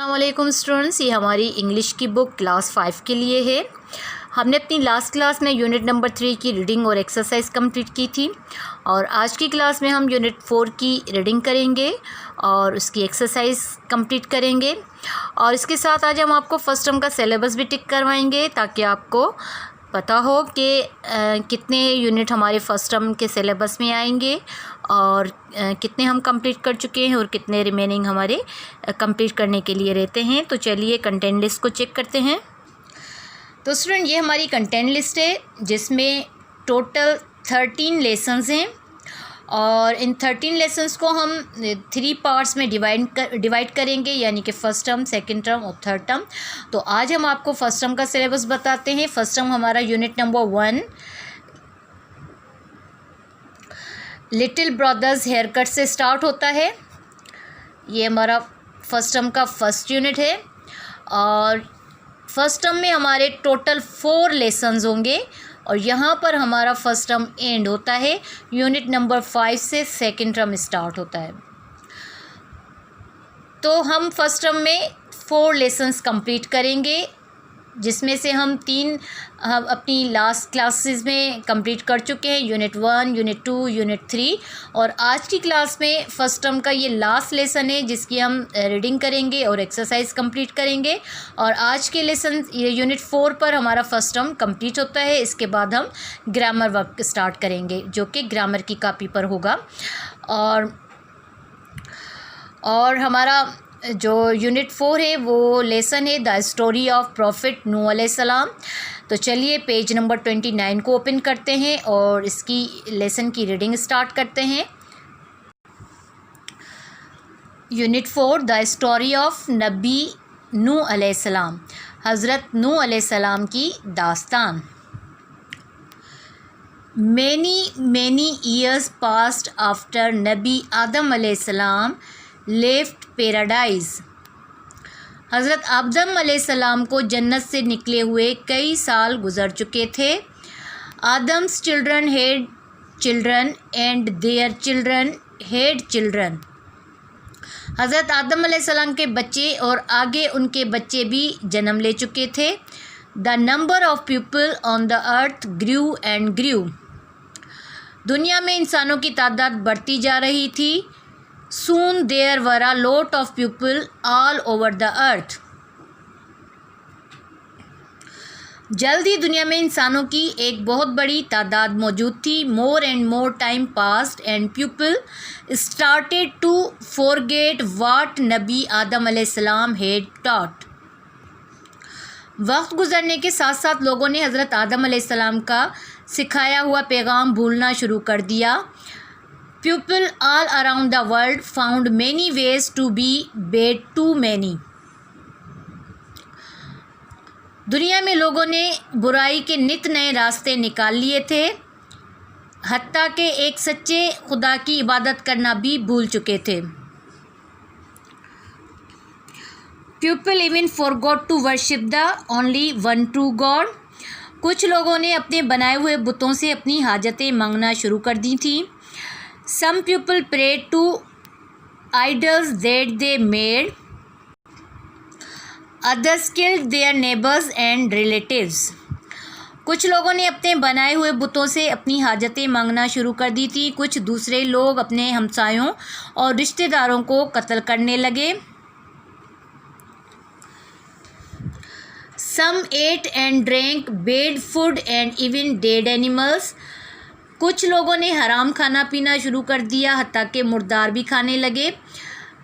अस्सलाम वालेकुम स्टूडेंट्स, ये हमारी इंग्लिश की बुक क्लास 5 के लिए है। हमने अपनी लास्ट क्लास में यूनिट नंबर 3 की रीडिंग और एक्सरसाइज कंप्लीट की थी और आज की क्लास में हम यूनिट 4 की रीडिंग करेंगे और उसकी एक्सरसाइज कंप्लीट करेंगे। और इसके साथ आज हम आपको फर्स्ट टर्म का सिलेबस भी टिक करवाएंगे ताकि आपको पता हो कि कितने यूनिट हमारे फर्स्ट टर्म के सिलेबस में आएंगे और कितने हम कंप्लीट कर चुके हैं और कितने रिमेनिंग हमारे कंप्लीट करने के लिए रहते हैं। तो चलिए कंटेंट लिस्ट को चेक करते हैं। तो स्टूडेंट, ये हमारी कंटेंट लिस्ट है जिसमें टोटल 13 लेसन्स हैं और इन 13 लेसन्स को हम 3 पार्ट्स में डिवाइड करेंगे, यानी कि फ़र्स्ट टर्म, सेकंड टर्म और थर्ड टर्म। तो आज हम आपको फ़र्स्ट टर्म का सिलेबस बताते हैं। फ़र्स्ट टर्म हमारा unit number 1 little brothers hair cut से स्टार्ट होता है। ये हमारा फर्स्ट टर्म का फर्स्ट यूनिट है और फर्स्ट टर्म में हमारे टोटल 4 लेसन्स होंगे और यहाँ पर हमारा फर्स्ट टर्म एंड होता है। यूनिट नंबर 5 से सेकंड टर्म स्टार्ट होता है। तो हम फर्स्ट टर्म में 4 लेसन्स कंप्लीट करेंगे जिसमें से हम 3 अपनी लास्ट क्लासेस में कंप्लीट कर चुके हैं, यूनिट 1, यूनिट 2, यूनिट 3। और आज की क्लास में फ़र्स्ट टर्म का ये लास्ट लेसन है जिसकी हम रीडिंग करेंगे और एक्सरसाइज कंप्लीट करेंगे। और आज के लेसन ये यूनिट 4 पर हमारा फ़र्स्ट टर्म कंप्लीट होता है। इसके बाद हम ग्रामर वर्क स्टार्ट करेंगे जो कि ग्रामर की कॉपी पर होगा। और हमारा जो यूनिट 4 है वो लेसन है द स्टोरी ऑफ प्रॉफिट नूह अलैहिस्सलाम। तो चलिए पेज नंबर 29 को ओपन करते हैं और इसकी लेसन की रीडिंग स्टार्ट करते हैं। यूनिट 4 द स्टोरी ऑफ नबी नूह अलैहिस्सलाम, हज़रत नूह अलैहिस्सलाम की दास्तान। Many years passed after नबी आदम अलैहिस्सलाम लेफ्ट पैराडाइज। हज़रत आदम अलैहिस्सलाम को जन्नत से निकले हुए कई साल गुज़र चुके थे। Adams children had children and their children had children. हज़रत आदम अलैहिस्सलाम के बच्चे और आगे उनके बच्चे भी जन्म ले चुके थे। The number of people on the earth grew and grew. दुनिया में इंसानों की तादाद बढ़ती जा रही थी। Soon there were a lot of people all over the earth. जल्द ही दुनिया में इंसानों की एक बहुत बड़ी तादाद मौजूद थी। More and more time passed and people started to forget what नबी आदम अलैहिस्सलाम had taught. वक्त गुजरने के साथ साथ लोगों ने हज़रत आदम अलैहिस्सलाम का सिखाया हुआ पैगाम भूलना शुरू कर दिया। People all around the world found many ways to be bad to many. दुनिया में लोगों ने बुराई के नित नए रास्ते निकाल लिए थे, हत्ता के एक सच्चे खुदा की इबादत करना भी भूल चुके थे। People even forgot to worship the only one true God. कुछ लोगों ने अपने बनाए हुए बुतों से अपनी हाजतें मांगना शुरू कर दी थी। Some people prayed to idols that they made. Others killed their neighbors and relatives. कुछ लोगों ने अपने बनाए हुए बुतों से अपनी हाजतें मांगना शुरू कर दी थी। कुछ दूसरे लोग अपने हमसायों और रिश्तेदारों को कत्ल करने लगे। Some ate and drank bad food and even dead animals. कुछ लोगों ने हराम खाना पीना शुरू कर दिया, हत्ता के मुर्दार भी खाने लगे।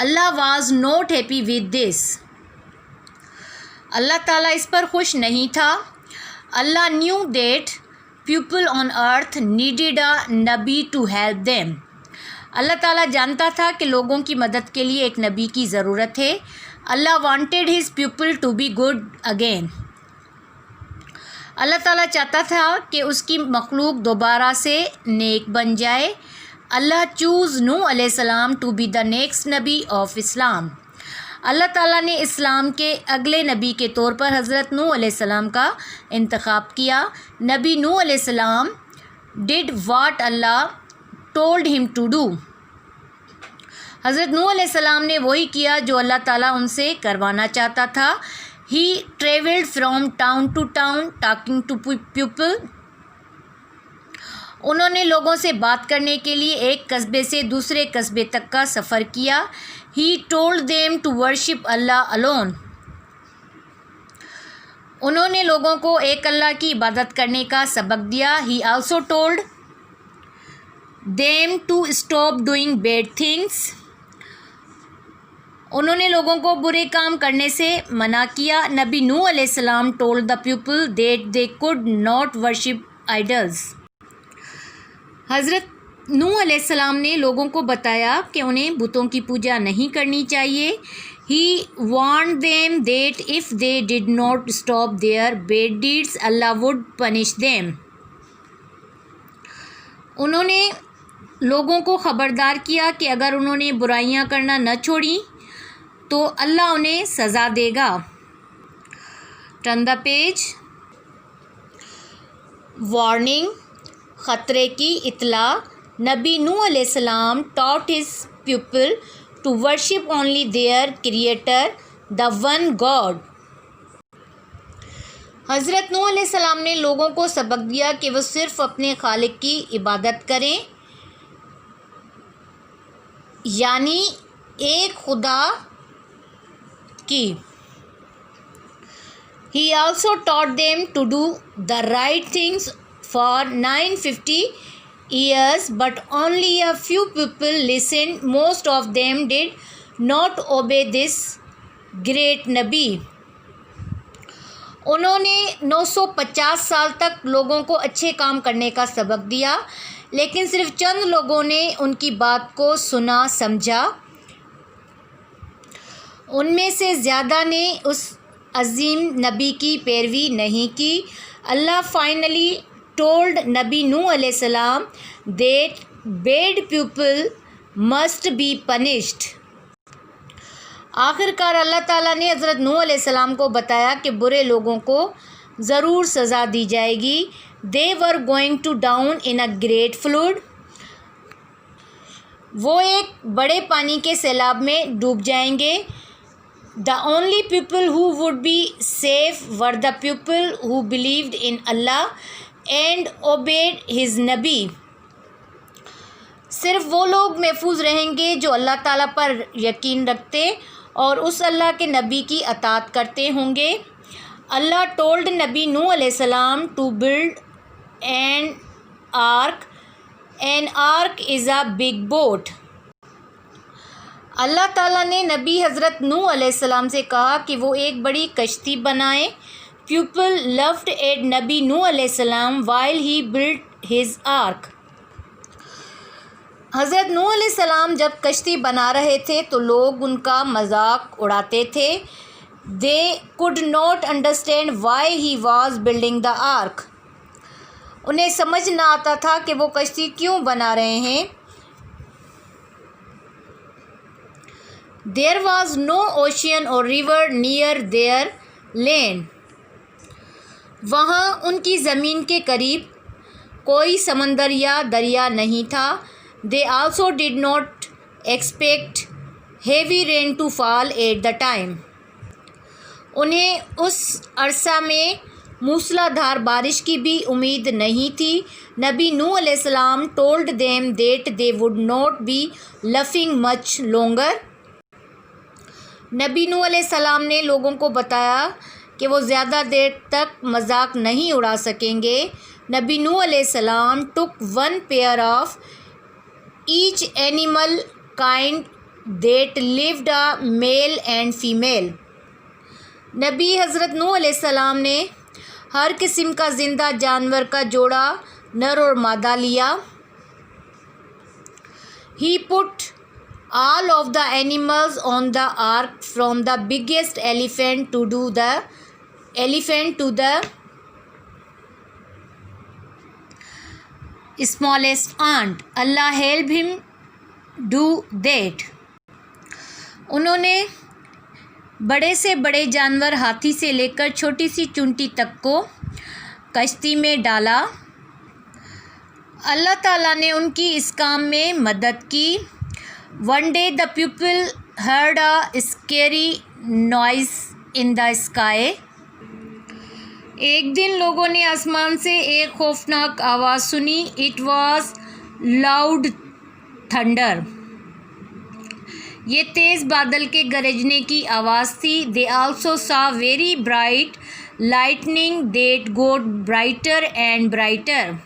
Allah was not happy with this. Allah ताला इस पर खुश नहीं था। Allah knew that people on earth needed a नबी टू हेल्प देम। अल्लाह ताला जानता था कि लोगों की मदद के लिए एक नबी की ज़रूरत है। Allah wanted his people to be good again. Allah ताला चाहता था कि उसकी मखलूक दोबारा से नेक बन जाए। अल्लाह चूज़ नूह अलैहिस्सलाम to be the next Nabi of Islam. अल्लाह ताला ने इस्लाम के अगले नबी के तौर पर हज़रत नूह अलैहिस्सलाम का इंतखाब किया। नबी नूह अलैहिस्सलाम did what Allah told him to do. हज़रत नूह अलैहिस्सलाम ने वही किया जो अल्लाह ताला उनसे करवाना चाहता था। He travelled from town to town talking to people. उन्होंने लोगों से बात करने के लिए एक कस्बे से दूसरे कस्बे तक का सफ़र किया। He told them to worship Allah alone. उन्होंने लोगों को एक अल्लाह की इबादत करने का सबक दिया। He also told them to stop doing bad things. उन्होंने लोगों को बुरे काम करने से मना किया। नबी नूह अलैहिस्सलाम told the people that they could not worship idols. हज़रत नूह अलैहिस्सलाम ने लोगों को बताया कि उन्हें बुतों की पूजा नहीं करनी चाहिए। He warned them that if they did not stop their bad deeds, Allah would punish them. उन्होंने लोगों को ख़बरदार किया कि अगर उन्होंने बुराइयां करना न छोड़ी तो अल्लाह उन्हें सज़ा देगा। Turn the page. वार्निंग, ख़तरे की इतला। नबी नूह अलैहिस्सलाम taught his people to worship only their creator, the one God. हज़रत नूह अलैहिस्सलाम ने लोगों को सबक दिया कि वो सिर्फ़ अपने खालिक की इबादत करें, यानी एक खुदा की। He also taught them to do the right things for 950 years, but only a few people listened. Most of them did not obey this great Nabi. उन्होंने 950 साल तक लोगों को अच्छे काम करने का सबक दिया, लेकिन सिर्फ चंद लोगों ने उनकी बात को सुना समझा। उनमें से ज़्यादा ने उस अजीम नबी की पैरवी नहीं की। अल्लाह finally told Nabi Nuh alayhi salam that bad people must be punished. आखिरकार अल्लाह ताला ने हज़रत नूह अलैहि सलाम को बताया कि बुरे लोगों को ज़रूर सज़ा दी जाएगी। They were going to drown in a great flood. वो एक बड़े पानी के सैलाब में डूब जाएंगे। The only people who would be safe were the people who believed in Allah and obeyed his नबी। सिर्फ वो लोग महफूज रहेंगे जो अल्लाह ताला पर यकीन रखते और उस अल्लाह के नबी की अताअत करते होंगे। अल्लाह टोल्ड नबी नूह अलैहिस्सलाम to build an ark. An ark is a big boat. Allah ताला ने नबी हज़रत नूह अलैहिस्सलाम से कहा कि वो एक बड़ी कश्ती बनाएं। People laughed at Nabi Nuh alayhi salam while he built his ark. हज़रत नूह अलैहि सलाम जब कश्ती बना रहे थे तो लोग उनका मजाक उड़ाते थे। They could not understand why he was building the ark. उन्हें समझ न आता था कि वो कश्ती क्यों बना रहे हैं। There was no ocean or river near their land. वहाँ उनकी ज़मीन के करीब कोई समंदर या दरिया नहीं था। They also did not expect heavy rain to fall at the time. उन्हें उस अरसा में मूसलाधार बारिश की भी उम्मीद नहीं थी। नबी नूह अलैहिस्सलाम told them that they would not be laughing much longer. नबी नूह अलैहिस्सलाम ने लोगों को बताया कि वो ज़्यादा देर तक मजाक नहीं उड़ा सकेंगे। नबी नूह अलैहिस्सलाम took one pair of each animal kind that lived a male and female. नबी हज़रत नूह अलैहिस्सलाम ने हर किस्म का ज़िंदा जानवर का जोड़ा नर और मादा लिया। He put all of the animals on the ark from the biggest elephant to the smallest ant. Allah help him do that. उन्होंने बड़े से बड़े जानवर हाथी से लेकर छोटी सी चूंटी तक को कश्ती में डाला। अल्लाह ताला ने उनकी इस काम में मदद की। One day the people heard a scary noise in the sky. एक दिन लोगों ने आसमान से एक खौफनाक आवाज़ सुनी। It was loud thunder. ये तेज़ बादल के गरजने की आवाज़ थी। They also saw very bright lightning that got brighter and brighter.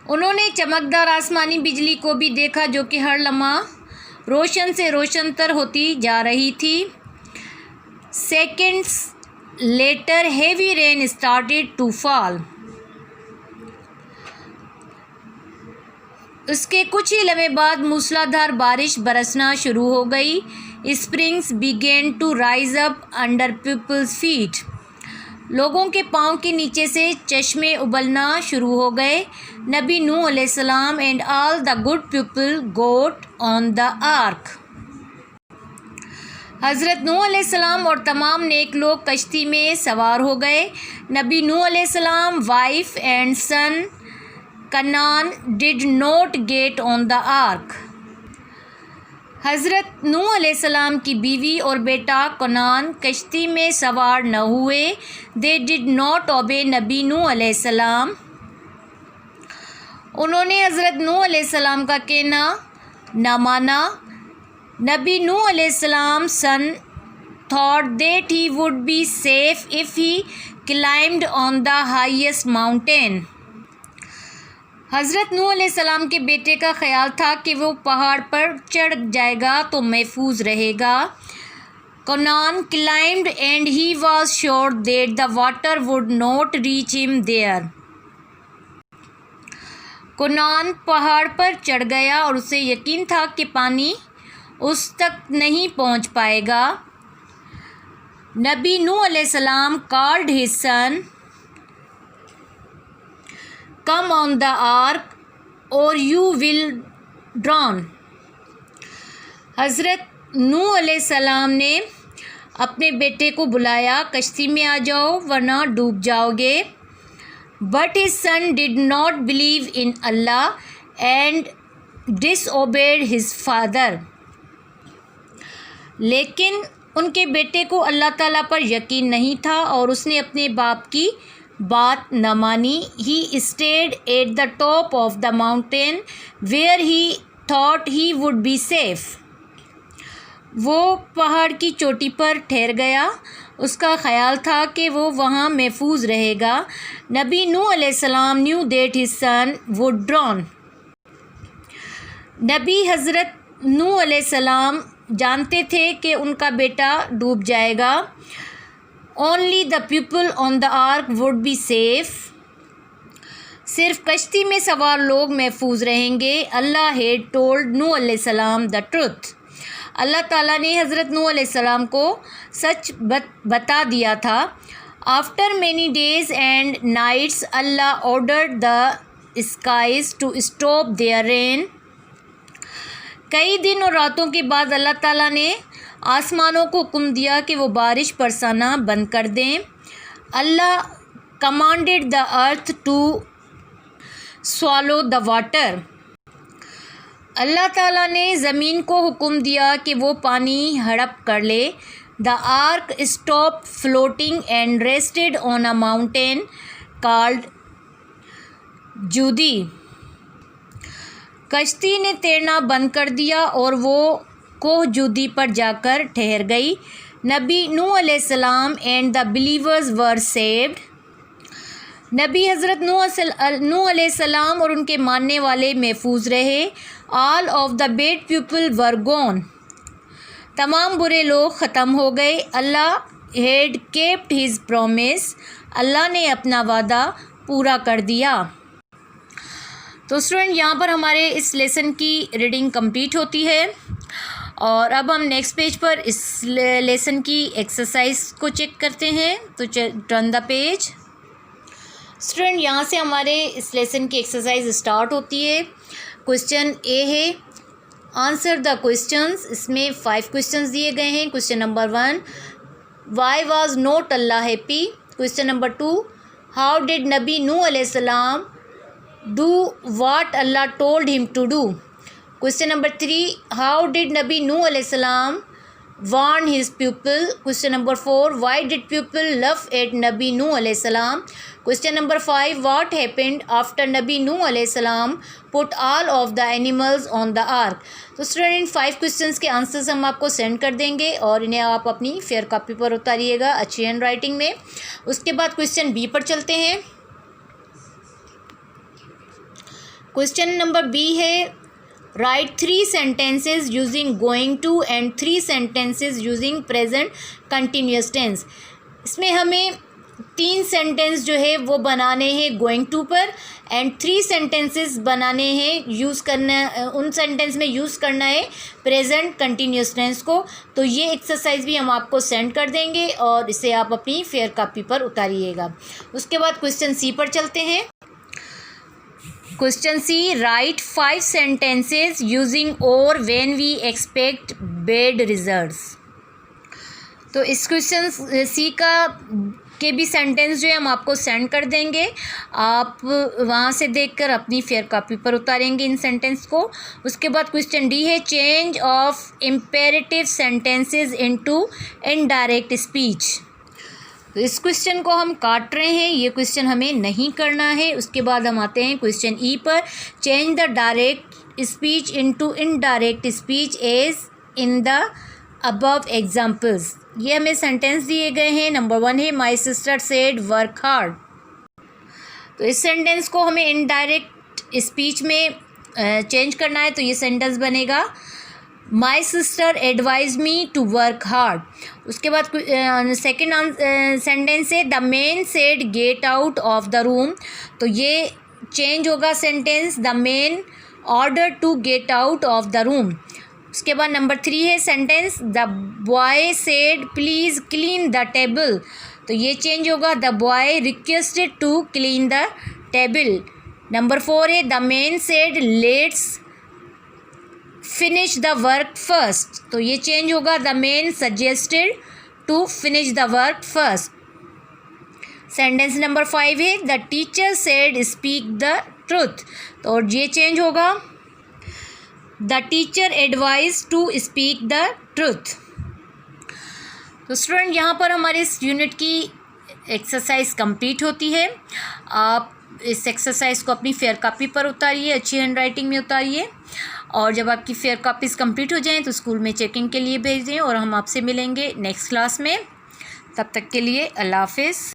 उन्होंने चमकदार आसमानी बिजली को भी देखा जो कि हर लम्हा रोशन से रोशनतर होती जा रही थी। Seconds later heavy rain started to fall. उसके कुछ ही लम्हे बाद मूसलाधार बारिश बरसना शुरू हो गई। Springs began to rise up under people's feet. लोगों के पाँव के नीचे से चश्मे उबलना शुरू हो गए। नबी नूह अलैहिस्सलाम and all the good people got on the ark. हज़रत नूह अलैहिस्सलाम और तमाम नेक लोग कश्ती में सवार हो गए। नबी नूह अलैहिस्सलाम wife and son Canaan did not get on the ark. हज़रत नूह अलैहिस्सलाम की बीवी और बेटा कनान कश्ती में सवार न हुए। दे डिड नॉट ओबे नबी नूह अलैहिस्सलाम। उन्होंने हज़रत नूह अलैहिस्सलाम का कहना न माना। नबी नूह अलैहिस्सलाम son thought that he would be safe if he climbed on the highest mountain. हज़रत नूह अलैहिस्सलाम के बेटे का ख्याल था कि वो पहाड़ पर चढ़ जाएगा तो महफूज रहेगा। Canaan climbed and he was sure that the water would not reach him there. Canaan पहाड़ पर चढ़ गया और उसे यकीन था कि पानी उस तक नहीं पहुंच पाएगा। नबी नूह अलैहिस्सलाम called his son come on the arc और यू विल ड्रॉन। हज़रत नूह अलैहिस्सलाम ने अपने बेटे को बुलाया, कश्ती में आ जाओ वरना डूब जाओगे। But his son did not believe in Allah and disobeyed his father. लेकिन उनके बेटे को अल्लाह ताला पर यकीन नहीं था और उसने अपने बाप की बात न मानी। He stayed at the top of the mountain where he thought he would be safe. वो पहाड़ की चोटी पर ठहर गया। उसका ख्याल था कि वो वहाँ महफूज रहेगा। नबी नूह अलैहिस्सलाम knew that his son would drawn. नबी हज़रत नूह अलैहिस्सलाम जानते थे कि उनका बेटा डूब जाएगा। Only the people on the arc would be safe. सिर्फ कश्ती में सवार लोग महफूज रहेंगे। अल्लाह हैड टोल्ड नूह अलैहिस्सलाम द ट्रुथ। अल्लाह ताला ने हज़रत नूह अलैहिस्सलाम को सच बता दिया था। After many days and nights Allah ordered the skies to stop their rain. कई दिन और रातों के बाद अल्लाह ताला ने आसमानों को हुक्म दिया कि वो बारिश बरसाना बंद कर दें। Allah commanded the earth to swallow the water. Allah ताला ने ज़मीन को हुक्म दिया कि वो पानी हड़प कर ले। The arc stop floating and rested on a mountain called Judi. कश्ती ने तैरना बंद कर दिया और वो कोह जूदी पर जाकर ठहर गई। नबी नूह अलैहिस्सलाम and the believers were saved. नबी हज़रत नूह अलैहिस्सलाम और उनके मानने वाले महफूज रहे। All of the bad people were gone. तमाम बुरे लोग ख़त्म हो गए। अल्लाह हैड केप्ट हिज प्रॉमिस। अल्लाह ने अपना वादा पूरा कर दिया। तो स्टूडेंट यहाँ पर हमारे इस लेसन की रीडिंग कंप्लीट होती है और अब हम नेक्स्ट पेज पर इस लेसन की एक्सरसाइज को चेक करते हैं। तो टर्न द पेज। स्टूडेंट यहाँ से हमारे इस लेसन की एक्सरसाइज स्टार्ट होती है। क्वेश्चन ए है, आंसर द क्वेश्चंस। इसमें 5 क्वेश्चंस दिए गए हैं। Question number 1, why was not Allah happy. Question number 2, how did नबी नूह अलैहिस्सलाम do what Allah told him to do. Question number 3, how did नबी नूह अलैहिस्सलाम warn his pupil? Question number 4, why did pupil laugh at Nabi Nuh alayhi salam? Question number 5, what happened after Nabi Nuh alayhi salam put all of the animals on the ark? तो student 5 questions के answers हम आपको send कर देंगे और इन्हें आप अपनी फेयर कॉपी पर उतारिएगा अच्छी हैंड राइटिंग में। उसके बाद क्वेश्चन बी पर चलते हैं। क्वेश्चन नंबर बी है, right 3 sentences using going to and 3 sentences using present continuous tense। इसमें हमें 3 सेंटेंस जो है वो बनाने हैं गोइंग टू पर एंड 3 सेंटेंसेस बनाने हैं यूज़ करना, उन सेंटेंस में यूज़ करना है प्रेजेंट कंटिन्यूस टेंस को। तो ये एक्सरसाइज भी हम आपको सेंड कर देंगे और इसे आप अपनी फेयर कॉपी पर उतारिएगा। उसके बाद क्वेश्चन सी पर चलते हैं। Question C, right 5 sentences using or when we expect bad results। तो इस क्वेश्चन सी के भी सेंटेंस जो है हम आपको सेंड कर देंगे, आप वहाँ से देखकर अपनी फेयर कॉपी पर उतारेंगे इन सेंटेंस को। उसके बाद क्वेश्चन डी है, change of imperative sentences into indirect speech. तो इस क्वेश्चन को हम काट रहे हैं, ये क्वेश्चन हमें नहीं करना है। उसके बाद हम आते हैं क्वेश्चन ई पर, change the direct speech into indirect speech as in the above examples. ये हमें सेंटेंस दिए गए हैं। नंबर 1 है, my sister said work hard. तो इस सेंटेंस को हमें इनडायरेक्ट स्पीच में चेंज करना है, तो ये सेंटेंस बनेगा, my sister advise me to work hard. उसके बाद सेकेंड सेंटेंस है, the man said get out of the room. तो ये चेंज होगा sentence, the man order to get out of the room. उसके बाद नंबर 3 है sentence, the boy said please clean the table. तो ये चेंज होगा, the boy requested to clean the table. Number 4 है, the man said let's finish the work first. तो ये change होगा, the man suggested to finish the work first. Sentence number 5 है, the teacher said speak the truth. तो और ये change होगा, the teacher advise to speak the truth. तो student यहाँ पर हमारे इस यूनिट की एक्सरसाइज कंप्लीट होती है। आप इस एक्सरसाइज को अपनी फेयर कॉपी पर उतारिए, अच्छी हैंड राइटिंग में उतारिए और जब आपकी फेयर कॉपीज़ कंप्लीट हो जाएं तो स्कूल में चेकिंग के लिए भेज दें और हम आपसे मिलेंगे नेक्स्ट क्लास में। तब तक के लिए अल्लाह हाफिज़।